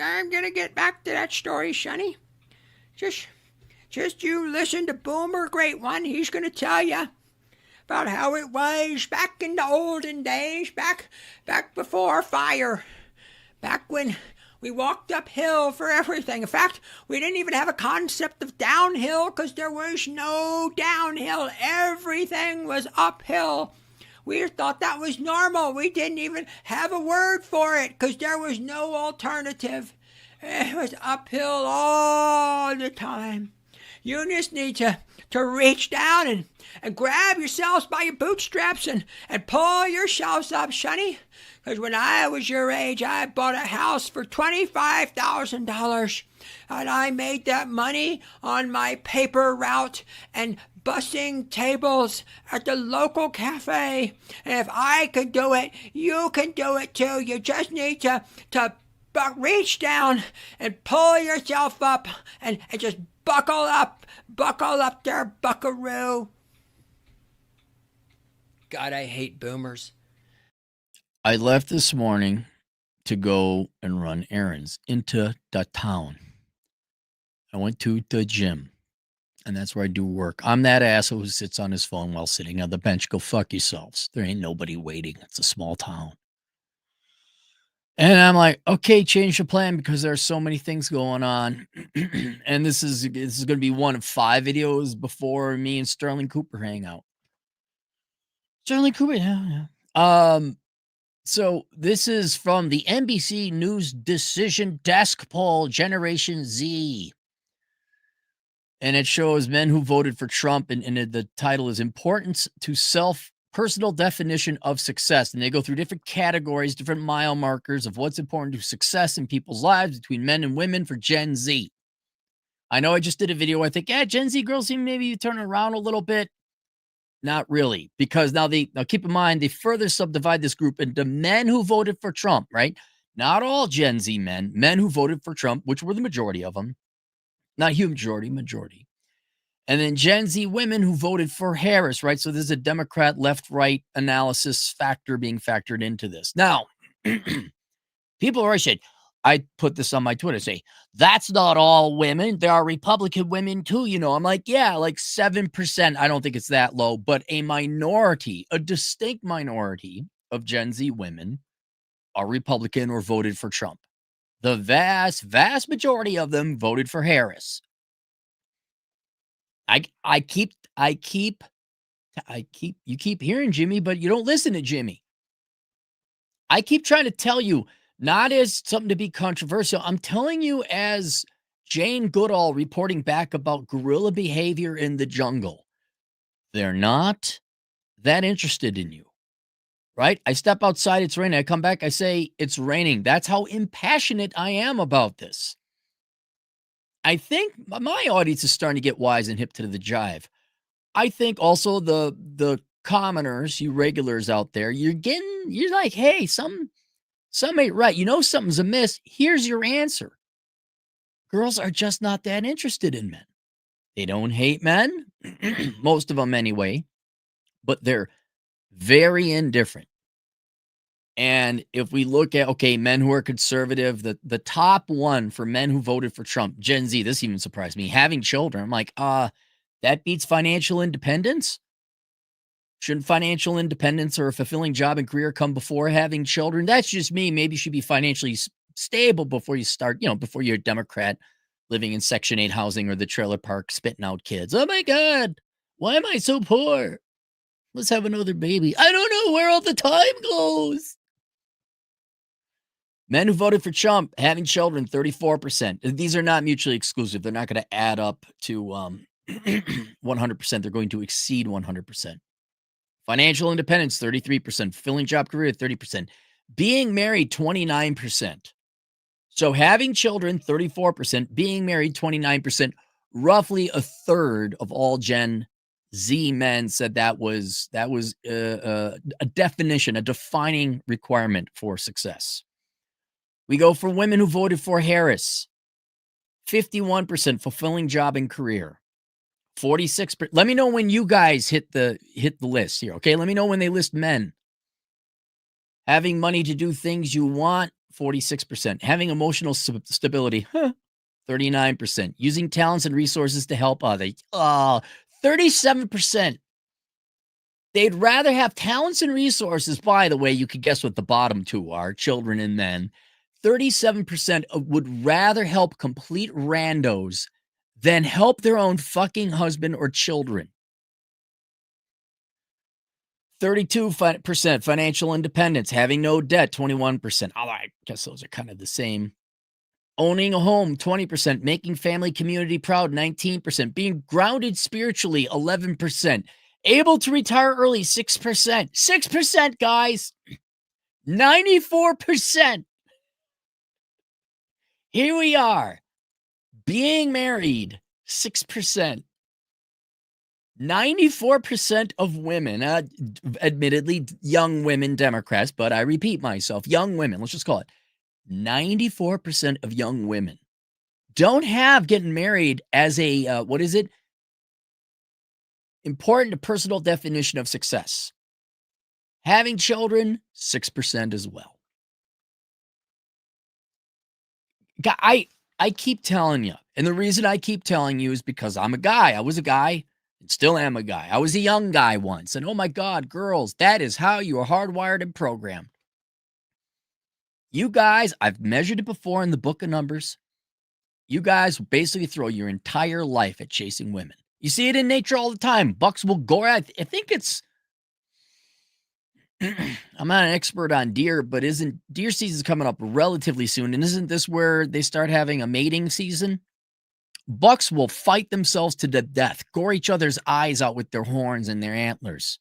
I'm gonna get back to that story, Sonny. Just, just you listen to Boomer Great One. He's gonna tell you about how it was back in the olden days, back before fire, back when we walked uphill for everything. In fact, we didn't even have a concept of downhill because there was no downhill. Everything was uphill. We thought that was normal. We didn't even have a word for it because there was no alternative. It was uphill all the time. You just need to reach down and grab yourselves by your bootstraps and pull yourselves up, Sonny. Because when I was your age, I bought a house for $25,000. And I made that money on my paper route and bussing tables at the local cafe. And if I could do it, you can do it too. You just need to reach down and pull yourself up and just buckle up there, buckaroo. God, I hate boomers. I left this morning to go and run errands into the town. I went to the gym, and that's where I do work. I'm that asshole who sits on his phone while sitting on the bench. Go fuck yourselves. There ain't nobody waiting. It's a small town. And I'm like, okay, change the plan because there are so many things going on. And this is going to be one of 5 videos before me and Sterling Cooper hang out. Sterling Cooper, yeah. So this is from the NBC News Decision Desk Poll, Generation Z. And it shows men who voted for Trump, and the title is Importance to Personal Definition of Success. And they go through different categories, different mile markers of what's important to success in people's lives between men and women for Gen Z. I know I just did a video. I think, Gen Z girls seem maybe turn around a little bit. Not really, because now keep in mind, they further subdivide this group into men who voted for Trump, right? Not all Gen Z men who voted for Trump, which were the majority of them. Not huge majority. And then Gen Z women who voted for Harris, right? So there's a Democrat left-right analysis factor being factored into this. Now, people always said, I put this on my Twitter, say, that's not all women. There are Republican women too, I'm like, yeah, like 7%. I don't think it's that low, but a minority, a distinct minority of Gen Z women are Republican or voted for Trump. The vast, vast majority of them voted for Harris. You keep hearing Jimmy, but you don't listen to Jimmy. I keep trying to tell you, not as something to be controversial. I'm telling you as Jane Goodall reporting back about guerrilla behavior in the jungle. They're not that interested in you, right? I step outside, it's raining. I come back, I say, it's raining. That's how impassionate I am about this. I think my audience is starting to get wise and hip to the jive. I think also the commoners, you regulars out there, you're like, hey, some ain't right. Something's amiss. Here's your answer. Girls are just not that interested in men. They don't hate men, most of them anyway, but they're very indifferent. And if we look at, men who are conservative, the top one for men who voted for Trump, Gen Z, this even surprised me, having children. I'm like, that beats financial independence? Shouldn't financial independence or a fulfilling job and career come before having children? That's just me. Maybe you should be financially stable before you start, before you're a Democrat living in Section 8 housing or the trailer park spitting out kids. Oh my God, why am I so poor? Let's have another baby. I don't know where all the time goes. Men who voted for Trump, having children, 34%. These are not mutually exclusive. They're not going to add up to 100%. They're going to exceed 100%. Financial independence, 33%. Fulfilling job career, 30%. Being married, 29%. So having children, 34%. Being married, 29%. Roughly a third of all Gen Z men said that was a definition, a defining requirement for success. We go for women who voted for Harris. 51% fulfilling job and career. 46%. Let me know when you guys hit the list here, okay? Let me know when they list men. Having money to do things you want, 46%. Having emotional stability, 39%. Using talents and resources to help others, 37%. They'd rather have talents and resources. By the way, you could guess what the bottom two are, children and men. 37% would rather help complete randos than help their own fucking husband or children. 32% financial independence, having no debt, 21%. I guess those are kind of the same. Owning a home, 20%. Making family community proud, 19%. Being grounded spiritually, 11%. Able to retire early, 6%. 6%, guys. 94%. Here we are. Being married, 6%. 94% of women, admittedly young women Democrats, but I repeat myself, young women, let's just call it 94% of young women don't have getting married as a, important to personal definition of success. Having children, 6% as well. I keep telling you, and the reason I keep telling you is because I'm a guy. I was a guy. And still am a guy. I was a young guy once. And oh my God, girls, that is how you are hardwired and programmed. You guys, I've measured it before in the book of Numbers. You guys basically throw your entire life at chasing women. You see it in nature all the time. Bucks will go at, I think it's, I'm not an expert on deer, but isn't deer season coming up relatively soon? And isn't this where they start having a mating season? Bucks will fight themselves to the death, gore each other's eyes out with their horns and their antlers.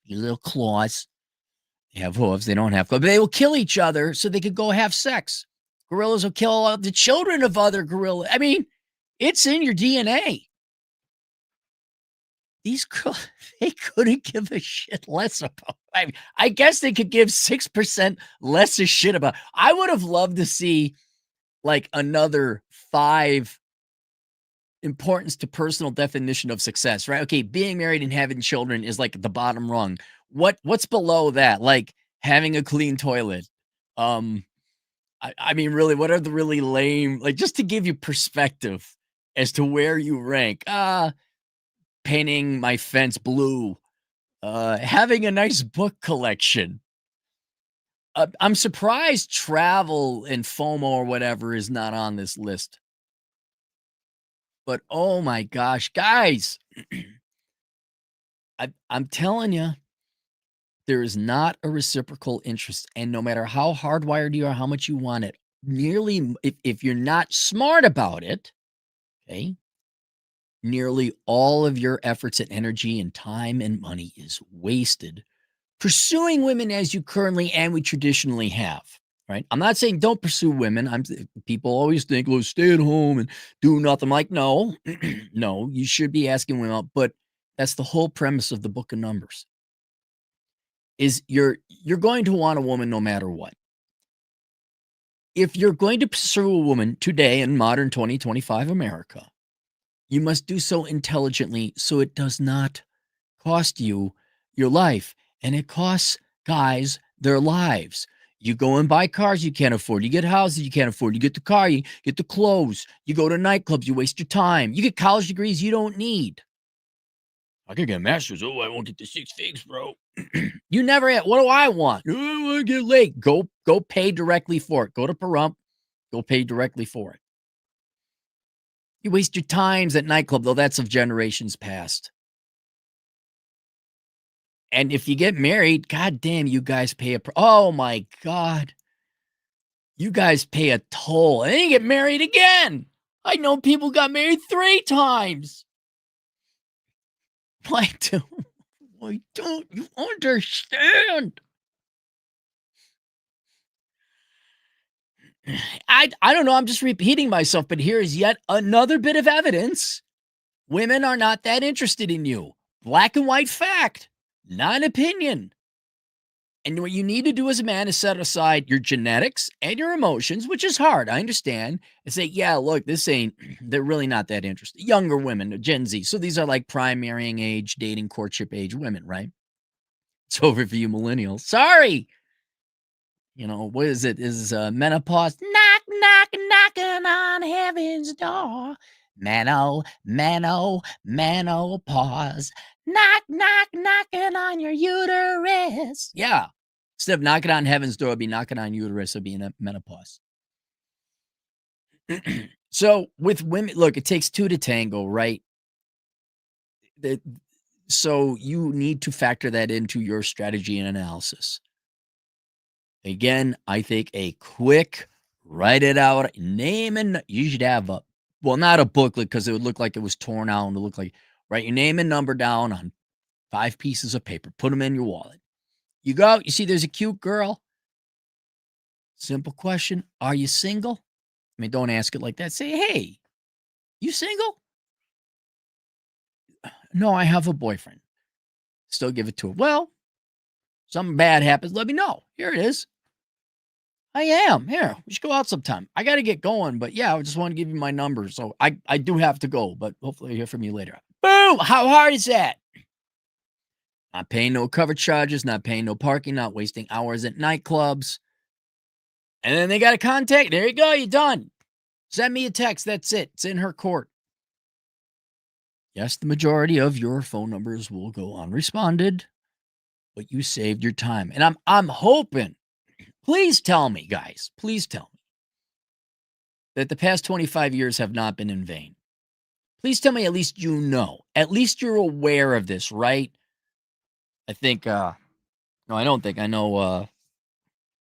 Your little claws. They have hooves. They don't have claws. But they will kill each other so they could go have sex. Gorillas will kill the children of other gorillas. I mean, it's in your DNA. These girls, they couldn't give a shit less about. I guess they could give 6% less a shit about. I would have loved to see like another 5 importance to personal definition of success, right? Okay, being married and having children is like the bottom rung. What's below that? Like having a clean toilet. I mean, really, what are the really lame, like just to give you perspective as to where you rank? Painting my fence blue. Having a nice book collection. I'm surprised travel and FOMO or whatever is not on this list. But oh my gosh, guys, I'm telling you, there is not a reciprocal interest. And no matter how hardwired you are, how much you want it, nearly, if you're not smart about it, okay, nearly all of your efforts and energy and time and money is wasted pursuing women as you currently and we traditionally have. Right. I'm not saying don't pursue women. People always think, well, stay at home and do nothing. I'm like, no, no, you should be asking women out. But that's the whole premise of the book of Numbers is you're going to want a woman no matter what. If you're going to pursue a woman today in modern 2025 America, you must do so intelligently so it does not cost you your life. And it costs guys their lives. You go and buy cars you can't afford. You get houses you can't afford. You get the car, you get the clothes. You go to nightclubs, you waste your time. You get college degrees you don't need. I could get a master's. Oh, I won't get the 6 figs, bro. You never had, what do I want? Oh, I want to get late. Go pay directly for it. Go to Pahrump. Go pay directly for it. You waste your times at nightclub, though that's of generations past. And if you get married, God damn, you guys pay oh my God. You guys pay a toll and then you get married again. I know people got married 3 times. Why don't you understand? I don't know. I'm just repeating myself, but here is yet another bit of evidence. Women are not that interested in you. Black and white fact, not an opinion. And what you need to do as a man is set aside your genetics and your emotions, which is hard. I understand. And say, yeah, look, they're really not that interested. Younger women, Gen Z. So these are like prime marrying age, dating, courtship age women, right? It's over for you millennials. Sorry. what is it? Is menopause? Knock, knock, knocking on heaven's door. Menopause. Knock, knock, knocking on your uterus. Yeah. Instead of knocking on heaven's door, it'd be knocking on uterus. It'd be in a menopause. So with women, look, it takes two to tango, right? So you need to factor that into your strategy and analysis. Again, I think a quick write it out, name, and you should have not a booklet because it would look like it was torn out and it look like, write your name and number down on 5 pieces of paper, put them in your wallet. You go out, you see there's a cute girl. Simple question, are you single? I mean, don't ask it like that. Say, hey, you single? No, I have a boyfriend. Still give it to her. Well, something bad happens, let me know. Here it is. I am. Here, we should go out sometime. I got to get going, but yeah, I just want to give you my number. So I do have to go, but hopefully I'll hear from you later. Boom! How hard is that? Not paying no cover charges, not paying no parking, not wasting hours at nightclubs. And then they got a contact. There you go. You're done. Send me a text. That's it. It's in her court. Yes, the majority of your phone numbers will go unresponded, but you saved your time. And I'm hoping, please tell me, guys, please tell me that the past 25 years have not been in vain. Please tell me at least at least you're aware of this, right? I think, no, I don't think. I know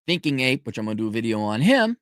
Thinking Ape, which I'm going to do a video on him.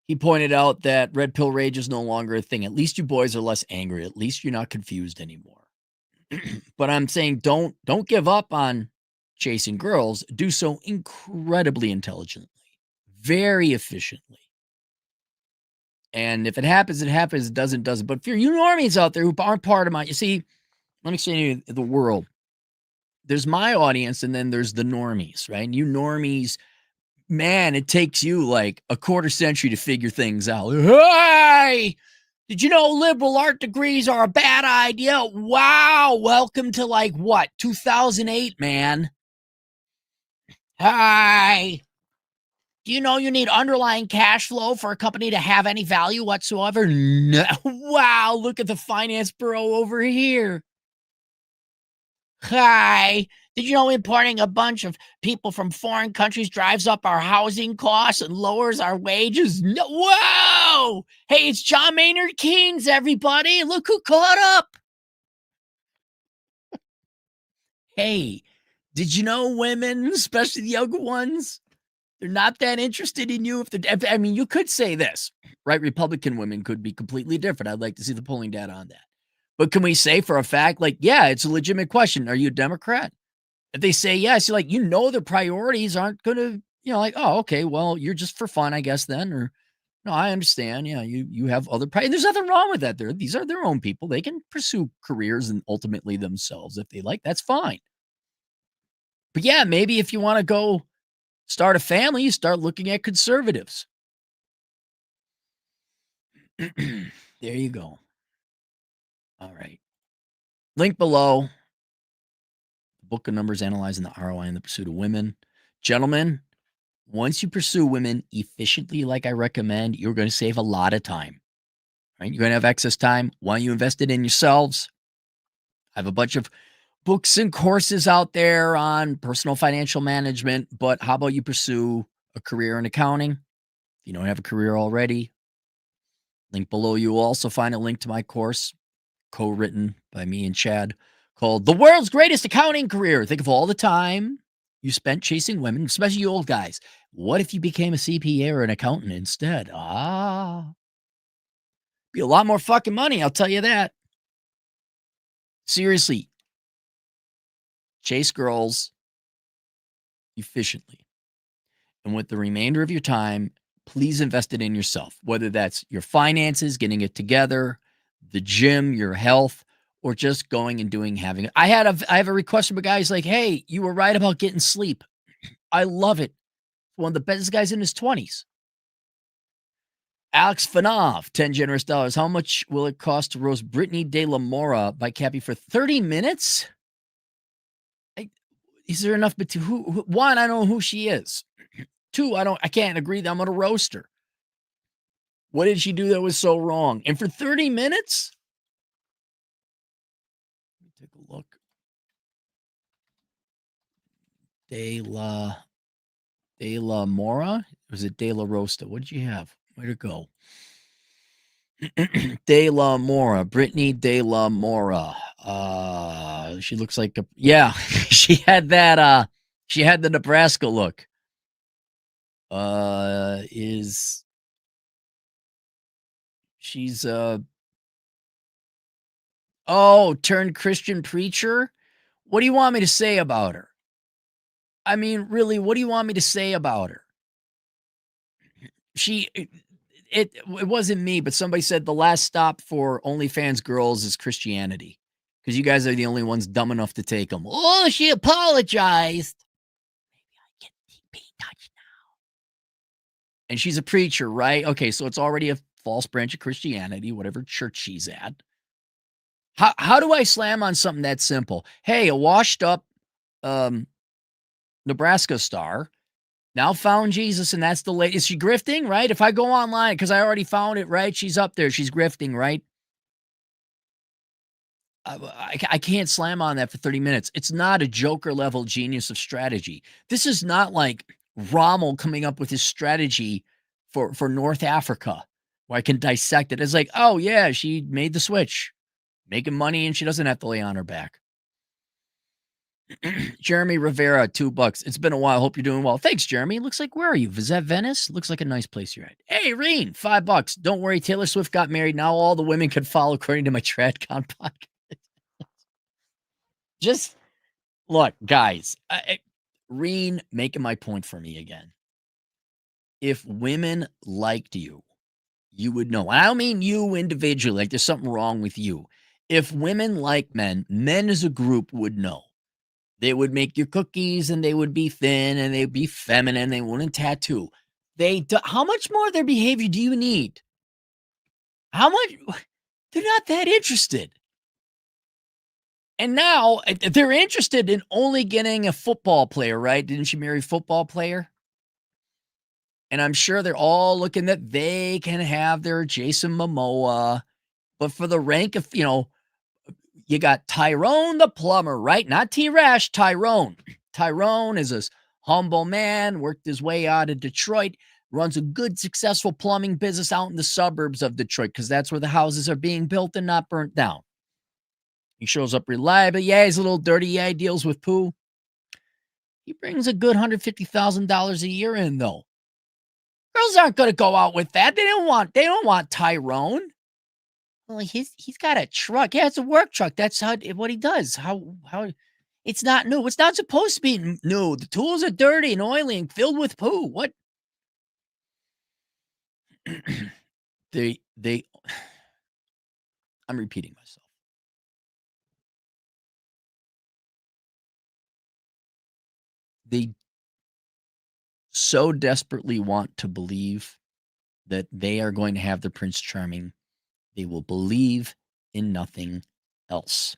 He pointed out that red pill rage is no longer a thing. At least you boys are less angry. At least you're not confused anymore. But I'm saying don't give up on chasing girls. Do so incredibly intelligently, very efficiently. And if it happens, it happens. It doesn't. But for you normies out there who aren't part of you see, let me explain to you the world. There's my audience, and then there's the normies, right? And you normies, man, it takes you like a quarter century to figure things out. Hey, did you know liberal art degrees are a bad idea? Wow, welcome to 2008, man. Hi. Do you know you need underlying cash flow for a company to have any value whatsoever? No. Wow, look at the finance bureau over here. Hi. Did you know importing a bunch of people from foreign countries drives up our housing costs and lowers our wages? No. Whoa! Hey, it's John Maynard Keynes, everybody. Look who caught up. Hey, did you know women, especially the younger ones, they're not that interested in you? I mean, you could say this, right? Republican women could be completely different. I'd like to see the polling data on that. But can we say for a fact, yeah, it's a legitimate question. Are you a Democrat? If they say yes, you're their priorities aren't going to, oh, okay, well, you're just for fun, I guess then. Or, no, I understand. Yeah, you have other priorities. There's nothing wrong with that. These are their own people. They can pursue careers and ultimately themselves if they like. That's fine. But yeah, maybe if you want to go start a family, you start looking at conservatives. There you go. All right. Link below. Book of Numbers Analyzing the ROI in the Pursuit of Women. Gentlemen, once you pursue women efficiently like I recommend, you're going to save a lot of time. Right? You're going to have excess time. Why don't you invest it in yourselves? I have a bunch of books and courses out there on personal financial management, but how about you pursue a career in accounting? If you don't have a career already, link below. You will also find a link to my course, co-written by me and Chad, called The World's Greatest Accounting Career. Think of all the time you spent chasing women, especially you old guys. What if you became a CPA or an accountant instead? Be a lot more fucking money, I'll tell you that. Seriously, chase girls efficiently. And with the remainder of your time, please invest it in yourself, whether that's your finances, getting it together, the gym, your health, or just going and having it. I have a request from a guy. He's like, hey, you were right about getting sleep. I love it. One of the best guys in his 20s. Alex Fanov, 10 generous dollars. How much will it cost to roast Brittany De La Mora by Cappy for 30 minutes? is there enough? But who? One, I don't know who she is. Two, I can't agree that I'm gonna roast her. What did she do that was so wrong? And for 30 minutes? Take a look. De La Mora? Was it De La Rosta? What did you have? Way to go. De La Mora, Brittany De La Mora. She looks like yeah, she had the Nebraska look. She's turned Christian preacher? What do you want me to say about her? I mean, really, what do you want me to say about her? It wasn't me, but somebody said the last stop for OnlyFans girls is Christianity because you guys are the only ones dumb enough to take them. Oh, she apologized. Maybe I get being touched now. And she's a preacher, right? Okay, so it's already a false branch of Christianity, whatever church she's at. How do I slam on something that simple? Hey, a washed up Nebraska star now found Jesus, and that's the latest. Is she grifting, right? If I go online, because I already found it, right? She's up there. She's grifting, right? I can't slam on that for 30 minutes. It's not a Joker level genius of strategy. This is not like Rommel coming up with his strategy for North Africa, where I can dissect it. It's like, oh yeah, she made the switch, making money, and she doesn't have to lay on her back. Jeremy Rivera, $2. It's been a while. Hope you're doing well. Thanks, Jeremy. Looks like, where are you? Is that Venice? Looks like a nice place you're at. Hey, Reen, $5. Don't worry. Taylor Swift got married. Now all the women can follow according to my TradCon podcast. Just look, guys. Reen making my point for me again. If women liked you, you would know. And I don't mean you individually. Like there's something wrong with you. If women like men as a group would know. They would make you cookies and they would be thin and they'd be feminine. They wouldn't tattoo. How much more of their behavior do you need? How much? They're not that interested. And now they're interested in only getting a football player, right? Didn't she marry a football player? And I'm sure they're all looking that they can have their Jason Momoa. But for the rank of, you got Tyrone the plumber, right? Not T-Rash, Tyrone. Tyrone is a humble man, worked his way out of Detroit, runs a good, successful plumbing business out in the suburbs of Detroit because that's where the houses are being built and not burnt down. He shows up reliably. Yeah, he's a little dirty. Yeah, he deals with poo. He brings a good $150,000 a year in, though. Girls aren't going to go out with that. They don't want Tyrone. Well, he's got a truck. Yeah, it's a work truck. That's what he does. How it's not new. It's not supposed to be new. The tools are dirty and oily and filled with poo. What? I'm repeating myself. They so desperately want to believe that they are going to have the Prince Charming. They will believe in nothing else.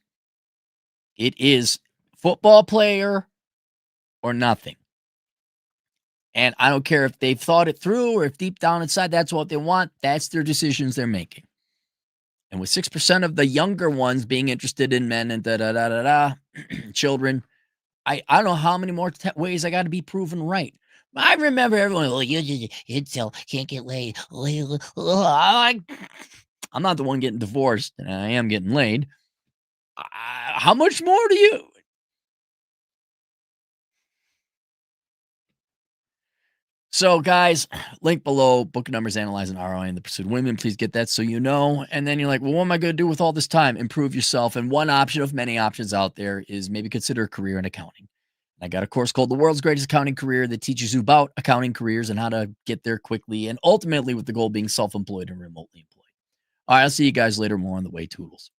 It is football player or nothing. And I don't care if they've thought it through or if deep down inside that's what they want. That's their decisions they're making. And with 6% of the younger ones being interested in men and children, I don't know how many more ways I got to be proven right. I remember everyone, incel, can't get laid. I'm not the one getting divorced, and I am getting laid. How much more do you? So, guys, link below, book numbers, analyzing ROI in the pursuit of women. Please get that so you know. And then you're like, well, what am I going to do with all this time? Improve yourself. And one option of many options out there is maybe consider a career in accounting. I got a course called The World's Greatest Accounting Career that teaches you about accounting careers and how to get there quickly and ultimately with the goal being self-employed and remotely employed. All right, I'll see you guys later. More on the way, Toodles.